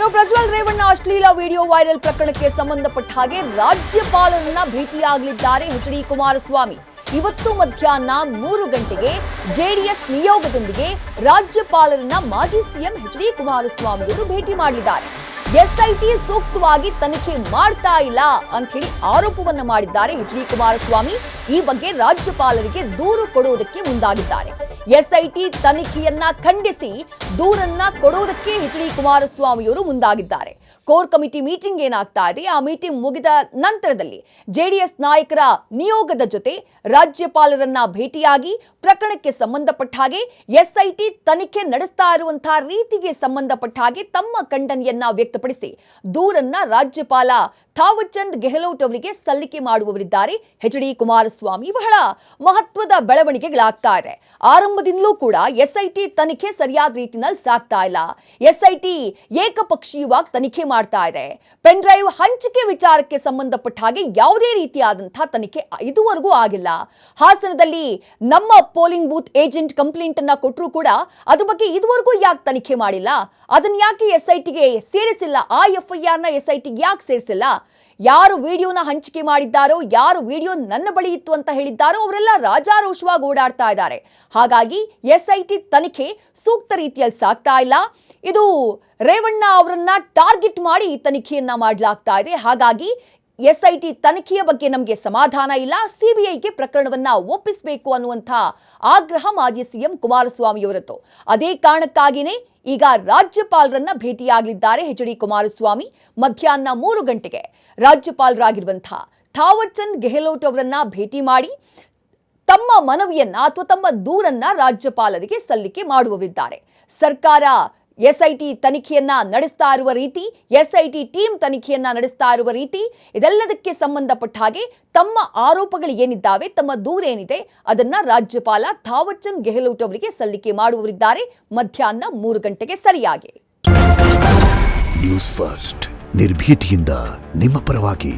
ಇನ್ನು ಪ್ರಜ್ವಲ್ ರೇವಣ್ಣ ಅಶ್ಲೀಲ video viral ಪ್ರಕರಣಕ್ಕೆ ಸಂಬಂಧಪಟ್ಟ ಹಾಗೆ ರಾಜ್ಯಪಾಲರನ್ನ ಭೇಟಿಯಾಗಲಿದ್ದಾರೆ ಎಚ್.ಡಿ. ಕುಮಾರಸ್ವಾಮಿ. ಇವತ್ತು ಮಧ್ಯಾಹ್ನ 3 ಗಂಟೆಗೆ ಜೆಡಿಎಸ್ ನಿಯೋಗದೊಂದಿಗೆ ರಾಜ್ಯಪಾಲರನ್ನ ಮಾಜಿ ಸಿಎಂ ಎಚ್.ಡಿ. ಕುಮಾರಸ್ವಾಮಿ ಅವರು ಭೇಟಿ ಮಾಡಲಿದ್ದಾರೆ. ಎಸ್ಐಟಿ ಸೂಕ್ತವಾಗಿ ತನಿಖೆ ಮಾಡ್ತಾ ಇಲ್ಲ ಅಂತ ಹೇಳಿ ಆರೋಪವನ್ನ ಮಾಡಿದ್ದಾರೆ ಎಚ್.ಡಿ. ಕುಮಾರಸ್ವಾಮಿ. ಈ ಬಗ್ಗೆ ರಾಜ್ಯಪಾಲರಿಗೆ ದೂರು ಕೊಡುವುದಕ್ಕೆ ಮುಂದಾಗಿದ್ದಾರೆ. ಎಸ್ಐಟಿ ತನಿಖೆಯನ್ನ ಖಂಡಿಸಿ ದೂರನ್ನ ಕೊಡುವುದಕ್ಕೆ ಎಚ್.ಡಿ. ಕುಮಾರಸ್ವಾಮಿಯವರು ಮುಂದಾಗಿದ್ದಾರೆ. ಕೋರ್ ಕಮಿಟಿ ಮೀಟಿಂಗ್ ಏನಾಗ್ತಾ ಇದೆ, ಆ ಮೀಟಿಂಗ್ ಮುಗಿದ ನಂತರದಲ್ಲಿ ಜೆಡಿಎಸ್ ನಾಯಕರ ನಿಯೋಗದ ಜೊತೆ ರಾಜ್ಯಪಾಲರನ್ನ ಭೇಟಿಯಾಗಿ ಪ್ರಕರಣಕ್ಕೆ ಸಂಬಂಧಪಟ್ಟ ಹಾಗೆ ಎಸ್ಐಟಿ ತನಿಖೆ ನಡೆಸ್ತಾ ಇರುವಂತಹ ರೀತಿಗೆ ಸಂಬಂಧಪಟ್ಟ ಹಾಗೆ ತಮ್ಮ ಖಂಡನೆಯನ್ನ ವ್ಯಕ್ತಪಡಿಸಿ ದೂರನ್ನ ರಾಜ್ಯಪಾಲ ಥಾವರ್ಚಂದ್ ಗೆಹ್ಲೋಟ್ ಅವರಿಗೆ ಸಲ್ಲಿಕೆ ಮಾಡುವವರಿದ್ದಾರೆ ಎಚ್.ಡಿ. ಕುಮಾರಸ್ವಾಮಿ. ಬಹಳ ಮಹತ್ವದ ಬೆಳವಣಿಗೆಗಳಾಗ್ತಾ ಇದೆ. ಆರಂಭದಿಂದಲೂ ಕೂಡ ಎಸ್ಐಟಿ ತನಿಖೆ ಸರಿಯಾದ ರೀತಿಯಲ್ಲಿ ಸಾಗ್ತಾ ಇಲ್ಲ. ಎಸ್ಐಟಿ ಏಕಪಕ್ಷೀಯವಾಗಿ ತನಿಖೆ ಮಾಡ್ತಾ ಇದೆ. ಪೆನ್ ಡ್ರೈವ್ ಹಂಚಿಕೆ ವಿಚಾರಕ್ಕೆ ಸಂಬಂಧಪಟ್ಟ ಹಾಗೆ ಯಾವುದೇ ರೀತಿಯಾದಂತಹ ತನಿಖೆ ಇದುವರೆಗೂ ಆಗಿಲ್ಲ. ಹಾಸನದಲ್ಲಿ ನಮ್ಮ ಪೋಲಿಂಗ್ ಬೂತ್ ಏಜೆಂಟ್ ಕಂಪ್ಲೇಂಟ್ ಅನ್ನ ಕೊಟ್ಟರು ಕೂಡ ಅದ್ರ ಬಗ್ಗೆ ಇದುವರೆಗೂ ಯಾಕೆ ತನಿಖೆ ಮಾಡಿಲ್ಲ? ಅದನ್ನ ಯಾಕೆ ಎಸ್ಐಟಿಗೆ ಸೇರಿಸಿಲ್ಲ? ಆ ಎಫ್ಐಆರ್ ನ ಎಸ್ಐಟಿಗೆ ಯಾಕೆ ಸೇರಿಸಿಲ್ಲ? ಯಾರು ವಿಡಿಯೋನ ಹಂಚಿಕೆ ಮಾಡಿದ್ದಾರೋ, ಯಾರು ವಿಡಿಯೋ ನನ್ನ ಬಳಿ ಇತ್ತು ಅಂತ ಹೇಳಿದ್ದಾರೋ ಅವರೆಲ್ಲ ರಾಜಾರೋಷವಾಗಿ ಓಡಾಡ್ತಾ ಇದ್ದಾರೆ. ಹಾಗಾಗಿ ಎಸ್ಐಟಿ ತನಿಖೆ ಸೂಕ್ತ ರೀತಿಯಲ್ಲಿ ಸಾಗ್ತಾ ಇಲ್ಲ. ಇದು ರೇವಣ್ಣ ಅವರನ್ನ ಟಾರ್ಗೆಟ್ ಮಾಡಿ ತನಿಖೆಯನ್ನ ಮಾಡಲಾಗ್ತಾ ಇದೆ. ಹಾಗಾಗಿ ಎಸ್ಐಟಿ ತನಿಖೆಯ ಬಗ್ಗೆ ನಮಗೆ ಸಮಾಧಾನ ಇಲ್ಲ, ಸಿಬಿಐಗೆ ಪ್ರಕರಣವನ್ನ ಒಪ್ಪಿಸಬೇಕು ಅನ್ನುವಂಥ ಆಗ್ರಹ ಮಾಜಿ ಸಿಎಂ ಕುಮಾರಸ್ವಾಮಿಯವರದ್ದು. ಅದೇ ಕಾರಣಕ್ಕಾಗಿಯೇ ಈಗ ರಾಜ್ಯಪಾಲರನ್ನ ಭೇಟಿಯಾಗಲಿದ್ದಾರೆ ಎಚ್.ಡಿ. ಕುಮಾರಸ್ವಾಮಿ. ಮಧ್ಯಾಹ್ನ 3 ಗಂಟೆಗೆ ರಾಜ್ಯಪಾಲರಾಗಿರುವಂತಹ ಥಾವರ್ಚಂದ್ ಗೆಹ್ಲೋಟ್ ಅವರನ್ನ ಭೇಟಿ ಮಾಡಿ ತಮ್ಮ ಮನವಿಯನ್ನ ಅಥವಾ ತಮ್ಮ ದೂರನ್ನ ರಾಜ್ಯಪಾಲರಿಗೆ ಸಲ್ಲಿಕೆ ಮಾಡುವವರಿದ್ದಾರೆ. ಸರ್ಕಾರ ಎಸ್ಐಟಿ ತನಿಖೆಯನ್ನ ನಡೆಸ್ತಾ ಇರುವ ರೀತಿ, ಎಸ್ಐಟಿ ಟೀಮ್ ತನಿಖೆಯನ್ನ ನಡೆಸ್ತಾ ಇರುವ ರೀತಿ, ಇದೆಲ್ಲದಕ್ಕೆ ಸಂಬಂಧಪಟ್ಟ ಹಾಗೆ ತಮ್ಮ ಆರೋಪಗಳು ಏನಿದ್ದಾವೆ, ತಮ್ಮ ದೂರೇನಿದೆ ಅದನ್ನ ರಾಜ್ಯಪಾಲ ಥಾವರ್ಚಂದ್ ಗೆಹ್ಲೋಟ್ ಅವರಿಗೆ ಸಲ್ಲಿಕೆ ಮಾಡುವವರಿದ್ದಾರೆ ಮಧ್ಯಾಹ್ನ 3 ಗಂಟೆಗೆ ಸರಿಯಾಗಿ. ನ್ಯೂಸ್ ಫಸ್ಟ್ ನಿರ್ಭೀತಿಯಿಂದ ನಿಮ್ಮ ಪರವಾಗಿ.